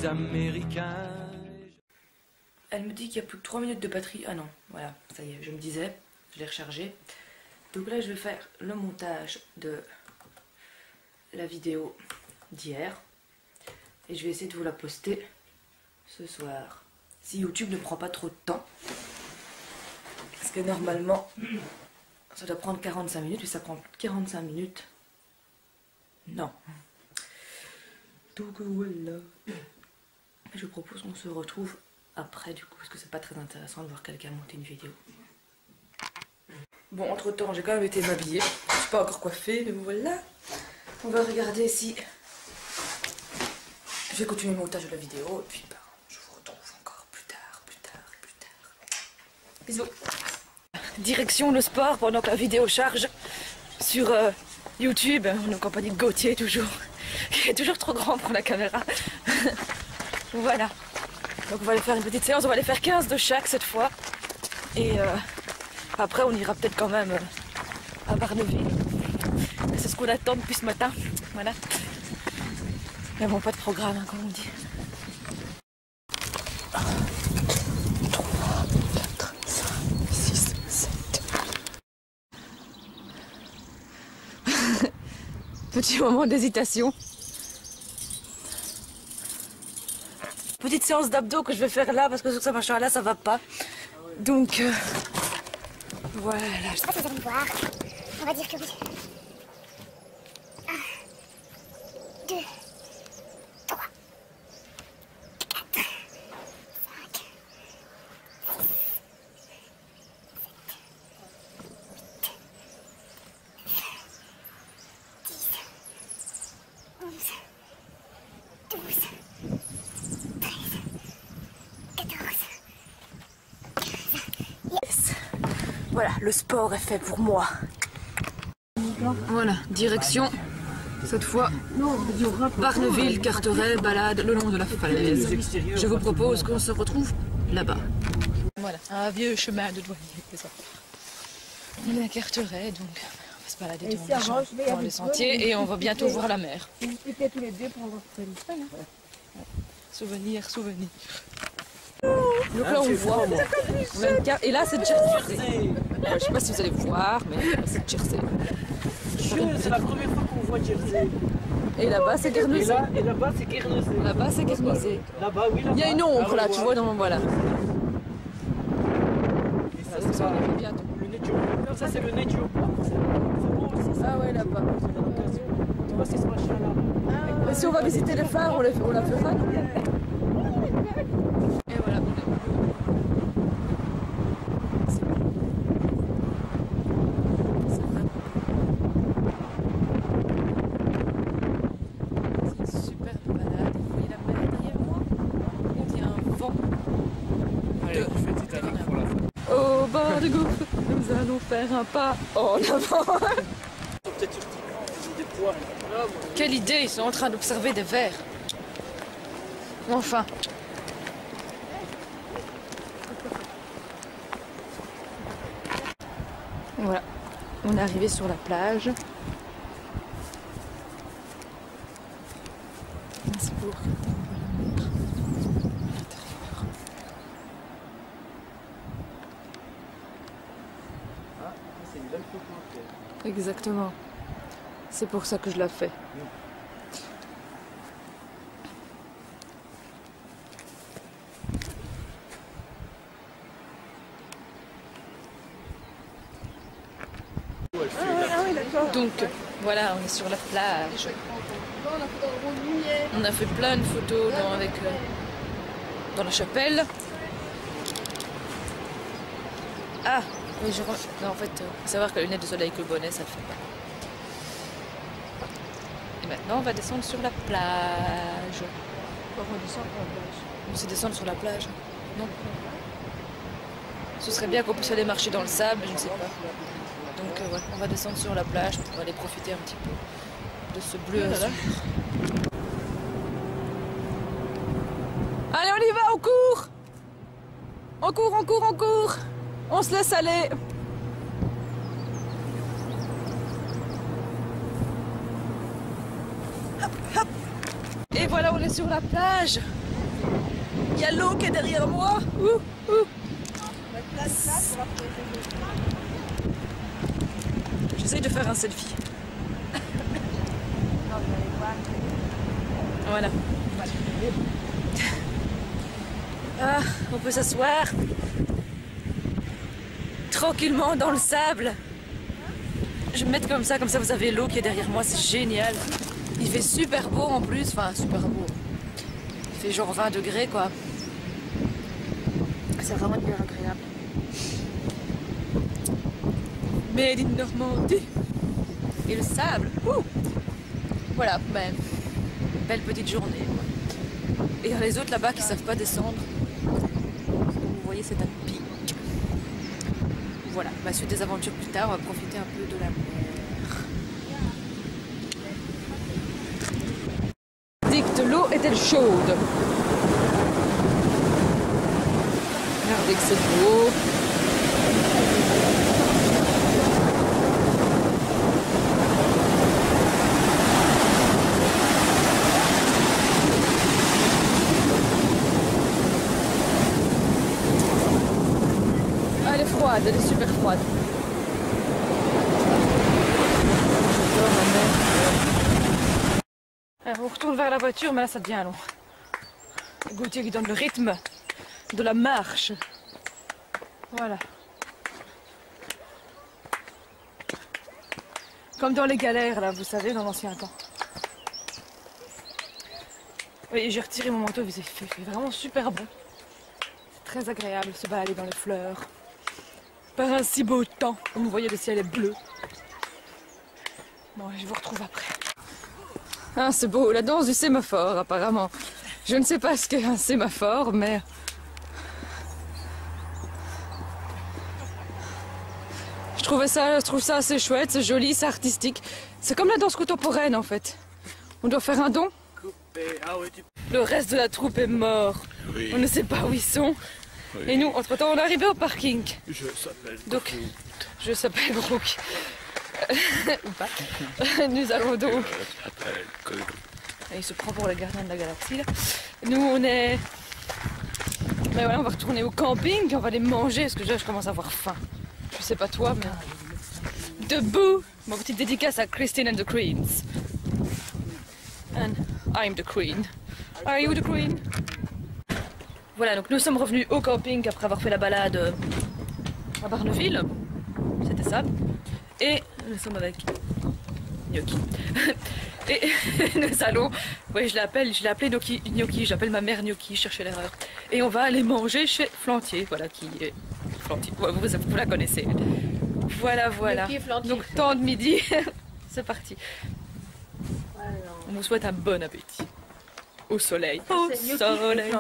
américain. Elle me dit qu'il y a plus que 3 minutes de batterie. Ah non, voilà, ça y est, je me disais, je l'ai rechargé. Donc là, je vais faire le montage de la vidéo d'hier. Et je vais essayer de vous la poster ce soir. Si YouTube ne prend pas trop de temps. Parce que normalement, ça doit prendre 45 minutes, mais ça prend 45 minutes. Non. Donc voilà. Je propose qu'on se retrouve après du coup, parce que c'est pas très intéressant de voir quelqu'un monter une vidéo. Bon, entre temps, j'ai quand même été m'habiller. Je suis pas encore coiffée, mais voilà. On va regarder si... Je vais continuer le montage de la vidéo, et puis ben, je vous retrouve encore plus tard. Bisous. Direction le sport pendant que la vidéo charge sur YouTube. On est en compagnie de Gauthier toujours. Il est toujours trop grand pour la caméra. Voilà. Donc on va aller faire une petite séance, on va aller faire 15 de chaque cette fois. Et après on ira peut-être quand même à Barneville. C'est ce qu'on attend depuis ce matin. Voilà. Mais bon, pas de programme, hein, comme on dit. 1, 3, 4, 5, 6, 7. Petit moment d'hésitation. Petite séance d'abdos que je vais faire là parce que sur ce machin là ça va pas. Donc voilà. Je sais pas si vous allez me voir. On va dire que oui. 1, 2, 3, 4, 5, 6, 7, 8, 9, 10, 11, 12. Yes. Voilà, le sport est fait pour moi. Voilà, direction, cette fois, Barneville, Carteret, balade le long de la falaise. Je vous propose qu'on se retrouve là-bas. Voilà, un vieux chemin de douanier, c'est ça. On est à Carteret, donc on va se balader dans les sentiers et on va bientôt voir la mer. Souvenir. Donc là on voit, et là c'est Jersey. Je sais pas si vous allez voir, mais c'est Jersey. C'est la première fois qu'on voit Jersey. Et là-bas c'est Guernesey. Et là-bas c'est Guernesey. Là-bas c'est Guernesey. Là-bas, oui, là-bas. Il y a une ombre là, tu vois, dans voilà. Et ça, c'est ça. Bientôt. Le Neggio. Ça, c'est le Neggio. C'est beau aussi. Ah ouais, là-bas. C'est l'occasion. Tu vois, c'est ce machin-là. Mais si on va visiter les phares, on la fera. Et voilà. C'est bon. C'est vraiment c'est une superbe balade. Vous voyez la mer derrière moi? On dit un vent. Allez, fais Titanic pour la fin. Au bord du gouffre, nous allons faire un pas en avant. Peut-être sur des poids. Quelle idée, ils sont en train d'observer des vers. Enfin. Voilà, on est arrivé sur la plage. C'est pour l'intérieur. Ah, c'est une belle photo. Exactement. C'est pour ça que je la fais. Donc voilà, on est sur la plage. On a fait plein de photos dans la chapelle. Ah, oui, non, en fait, faut savoir que la lunette de soleil avec le bonnet, ça le fait pas. Et maintenant, on va descendre sur la plage. On va descendre sur la plage. Non. Ce serait bien qu'on puisse aller marcher dans le sable, je ne sais pas. Donc voilà, on va descendre sur la plage pour aller profiter un petit peu de ce bleu azur. Allez, on y va, on court! On court! On se laisse aller! Hop, hop. Et voilà, on est sur la plage. Il y a l'eau qui est derrière moi. J'essaye de faire un selfie. Voilà. Ah, on peut s'asseoir tranquillement dans le sable. Je vais me mettre comme ça vous avez l'eau qui est derrière moi, c'est génial. Il fait super beau en plus, enfin super beau. Il fait genre 20 degrés quoi. C'est vraiment hyper agréable. Made in Normandie. Et le sable. Ouh. Voilà, ben, belle petite journée. Et il y a les autres là-bas qui savent pas descendre. Vous voyez, c'est un pic. Voilà, bah, suite des aventures plus tard, on va profiter un peu de la mer. Dit que l'eau était chaude. Regardez que c'est beau. Elle est froide, elle est super froide. Alors, on retourne vers la voiture, mais là ça devient long. Gauthier qui donne le rythme de la marche. Voilà. Comme dans les galères, là, vous savez, dans l'ancien temps. Oui, j'ai retiré mon manteau, il fait vraiment super bon. C'est très agréable de se balader dans les fleurs. Par un si beau temps, comme vous voyez, le ciel est bleu. Bon, je vous retrouve après. Ah, c'est beau, la danse du sémaphore, apparemment. Je ne sais pas ce qu'est un sémaphore, mais... Je trouve ça assez chouette, c'est joli, c'est artistique. C'est comme la danse contemporaine, en fait. On doit faire un don. Le reste de la troupe est mort. Oui. On ne sait pas où ils sont. Oui. Et nous, entre-temps, on est arrivé au parking. Je s'appelle donc, je s'appelle Brooke. Ou pas. Nous allons donc... Il se prend pour le gardien de la galaxie, là. Nous, on est... Mais voilà, on va retourner au camping, on va aller manger, parce que je commence à avoir faim. Je sais pas toi, mais... Debout, ma petite dédicace à Christine and the Queens. And I'm the Queen. Are you the Queen? Voilà, donc nous sommes revenus au camping après avoir fait la balade à Barneville. C'était ça. Et nous sommes avec Gnocchi. Et nous allons... Oui, je l'ai appelé Gnocchi, j'appelle ma mère Gnocchi, cherchez l'erreur. Et on va aller manger chez Flantier, voilà, qui est... Flantier, vous la connaissez. Voilà. Donc, temps de midi, c'est parti. On vous souhaite un bon appétit. Au soleil. Au soleil.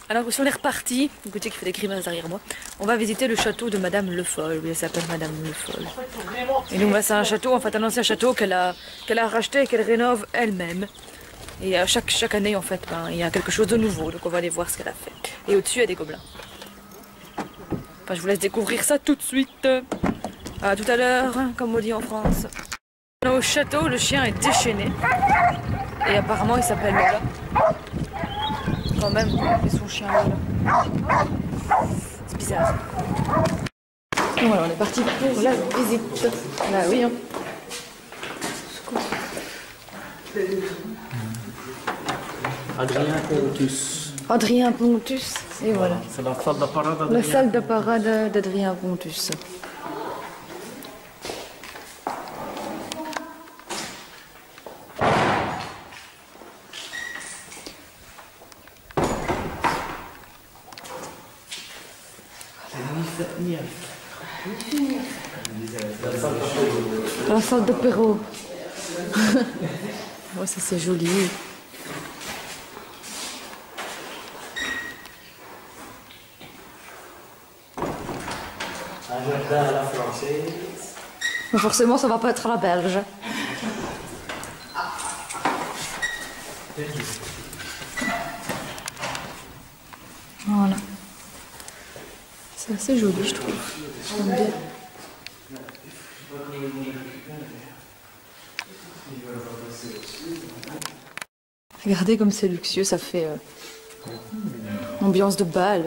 Alors, si on est reparti, écoutez qui fait des grimaces derrière moi, on va visiter le château de Madame Le Foll. Oui, elle s'appelle Madame Le Foll. Et donc, c'est un château, en fait, un ancien château qu'elle a racheté et qu'elle rénove elle-même. Et chaque année, en fait, il y a quelque chose de nouveau. Donc, on va aller voir ce qu'elle a fait. Et au-dessus, il y a des gobelins. Enfin, je vous laisse découvrir ça tout de suite. À tout à l'heure, comme on dit en France. Au château, le chien est déchaîné. Et apparemment, il s'appelle Lola. Quand même, et son chien Lola. C'est bizarre. Donc voilà, on est parti pour la visite. Là, oui. Hein. Adrien Pontus. Adrien Pontus. Et voilà. C'est la salle de parade d'Adrien. La salle de parade d'Adrien Pontus. La salle d'apéro. Oh, ça c'est joli. Un jardin à la française. Mais forcément, ça va pas être à la belge. Voilà. C'est assez joli, je trouve. J'aime bien. Regardez comme c'est luxueux, ça fait Ambiance de bal.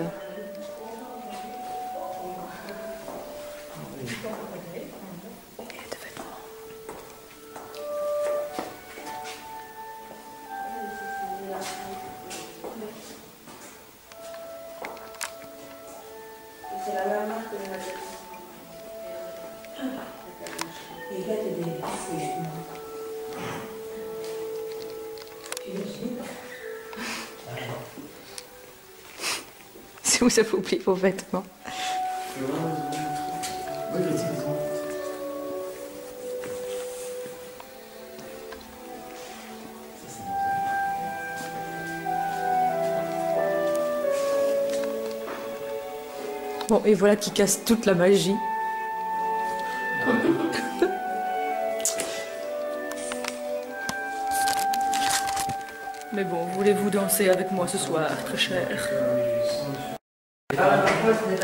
Si vous avez oublié vos vêtements. Bon, et voilà qui casse toute la magie. Mais bon, voulez-vous danser avec moi ce soir, très cher?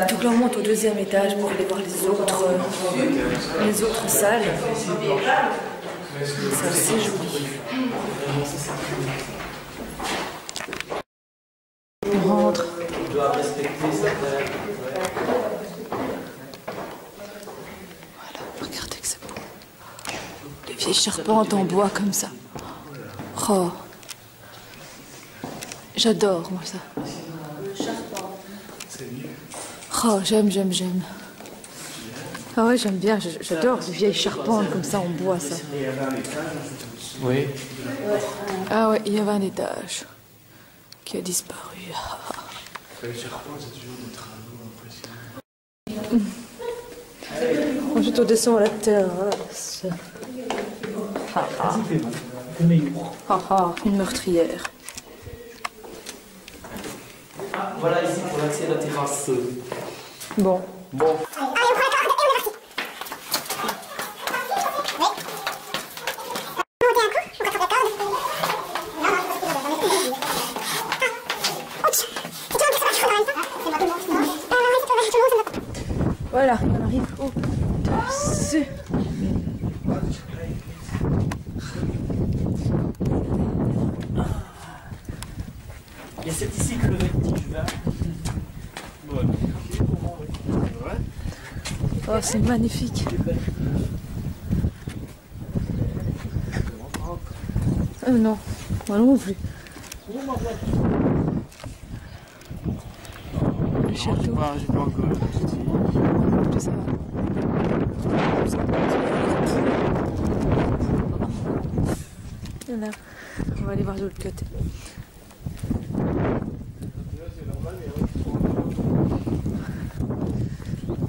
Donc là on monte au deuxième étage pour aller voir les autres salles. C'est assez joli. On rentre. Voilà, regardez que c'est beau. Des vieilles charpentes en bois comme ça. Oh. J'adore moi ça. Oh, j'aime. Ah ouais, j'aime bien, j'adore ces vieilles charpentes comme ça en bois, ça. Oui. Ah ouais, il y avait un étage qui a disparu. Les charpentes, c'est toujours des travaux impressionnants. Ensuite, on descend à la terrasse. Une meurtrière. Ah, voilà ici pour l'accès à la terrasse. Bon. Bon. Voilà, on arrive au-dessus. Et c'est ici que le vertige va. Oh, c'est magnifique. Non, moi non plus. Le château. J'ai pas encore. Ça va. Voilà. On va aller voir de l'autre côté.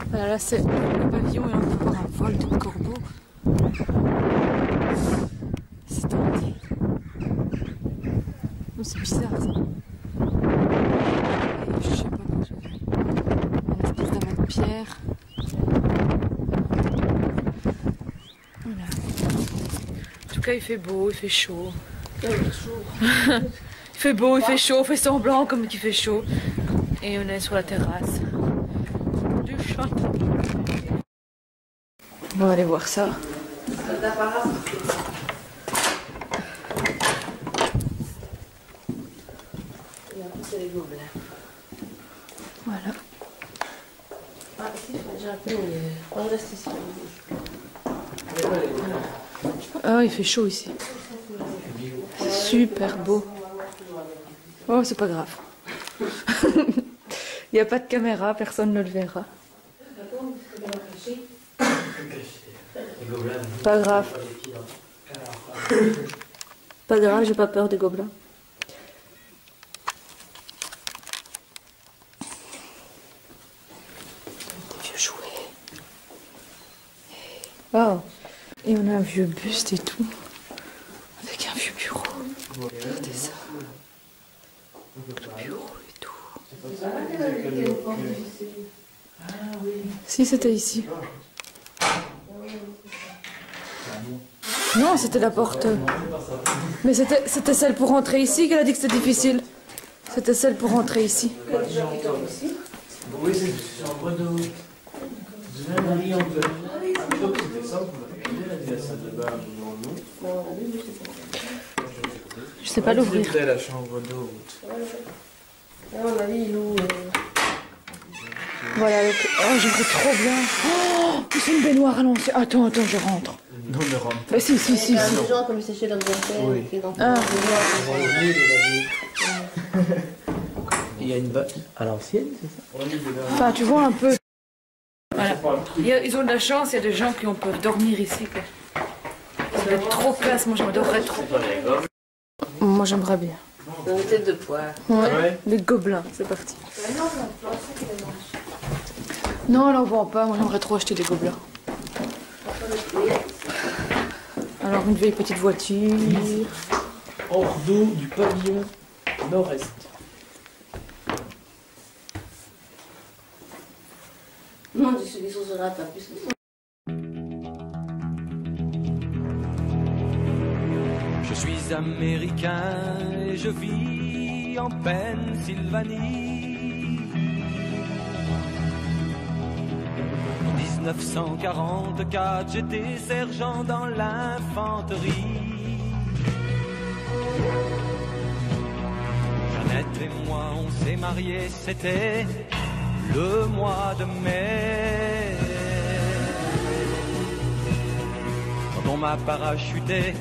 Voilà, là c'est le pavillon et on peut voir un vol de corbeaux. C'est tendu. Oh, c'est bizarre ça. Je sais pas quoi je fais. Une espèce d'amas de pierre. Voilà. En tout cas, il fait beau, il fait chaud. Il fait beau, il fait chaud, on fait semblant comme qu'il fait chaud. Et on est sur la terrasse du château. On va aller voir ça. Voilà. Ah, il fait chaud ici. C'est super beau. Oh, c'est pas grave. Il n'y a pas de caméra, personne ne le verra. Pas grave. Pas grave, j'ai pas peur des gobelins. Des vieux jouets. Oh. Et on a un vieux buste et tout. Avec un vieux bureau. Regardez ça. Le bureau et tout. Si, c'était ici. Non, c'était la porte. Mais c'était celle pour rentrer ici qu'elle a dit que c'était difficile. C'était celle pour rentrer ici. Oui, c'est en bois d'eau. Je sais pas l'ouvrir. La chambre d'eau. À mon avis, il loue. Voilà, donc... oh, j'aimerais trop bien. Oh, c'est une baignoire à l'ancienne. Attends, je rentre. Non, ne rentre. Bah si. Il y a des gens comme c'est chez leur grand-père. Oui. qui est dans Ah. Il y a une batte à l'ancienne, c'est ça? Enfin, tu vois un peu. Voilà. Ils ont de la chance, il y a des gens qui peuvent dormir ici. Quoi. Ça doit être trop classe, moi j'adorerais trop. Moi j'aimerais bien. Dans une tête de poire. Ouais. Les gobelins, c'est parti. Non, elle en vend pas. Moi j'aimerais trop acheter des gobelins. Alors une vieille petite voiture. Hors d'eau du pavillon nord-est. Non, du celui sur la table. Je suis américain et je vis en Pennsylvanie. En 1944, j'étais sergent dans l'infanterie. Jeannette et moi, on s'est mariés, c'était le mois de mai. Quand on m'a parachuté.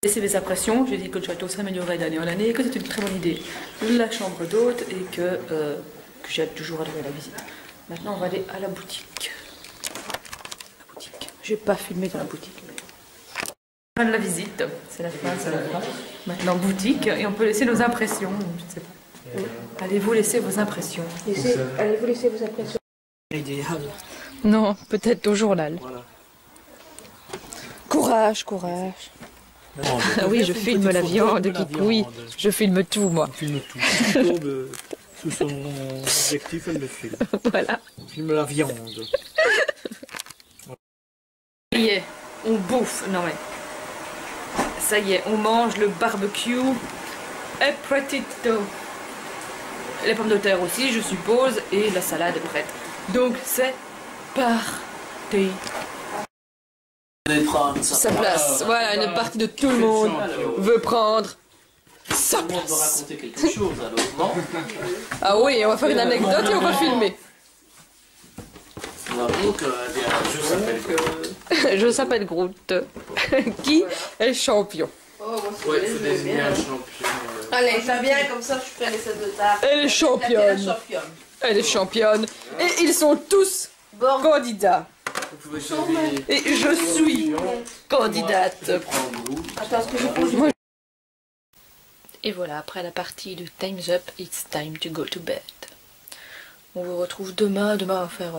Laisser mes impressions, j'ai dit que le château s'améliorait d'année en année, que c'était une très bonne idée. La chambre d'hôte et que j'ai toujours adoré la visite. Maintenant, on va aller à la boutique. La boutique. J'ai pas filmé dans la boutique. Fin de la visite, c'est la fin, c'est la fin. Maintenant, boutique, et on peut laisser nos impressions. Je ne sais pas. Allez-vous laisser vos impressions? Allez-vous laisser vos impressions? Idéal. Non, peut-être au journal. Voilà. Courage. Ah oui, je filme la viande. Oui, je filme tout, moi. On filme tout. Qui tombe sous son objectif, elle le filme. Voilà. On filme la viande. Ça y est, on bouffe. Non mais. Ça y est, on mange le barbecue. Et pretito. Les pommes de terre aussi, je suppose. Et la salade est prête. Donc c'est parti. Prendre Sa place. Voilà, une partie de tout le monde veut prendre sa Tout le monde doit place. raconter quelque chose alors, non? Ah oui, on va faire une anecdote et on va filmer. On avoue que je s'appelle Je s'appelle Groot. Qui est champion? Ouais, il faut désigner un champion. Allez, Fabien, comme ça, je ferai les scènes de table. Elle est championne. Championne. Elle est championne. Et ils sont tous Bon, candidats. Vous pouvez choisir. Et je suis candidate. attends, ce que je pose. Et voilà, après la partie de Time's Up, it's time to go to bed. On vous retrouve demain. Demain, on va faire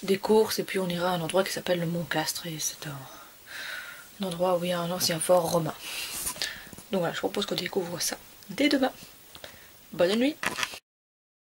des courses et puis on ira à un endroit qui s'appelle le Mont Castre. Et c'est un endroit où il y a un ancien fort romain. Donc voilà, je propose qu'on découvre ça dès demain. Bonne nuit.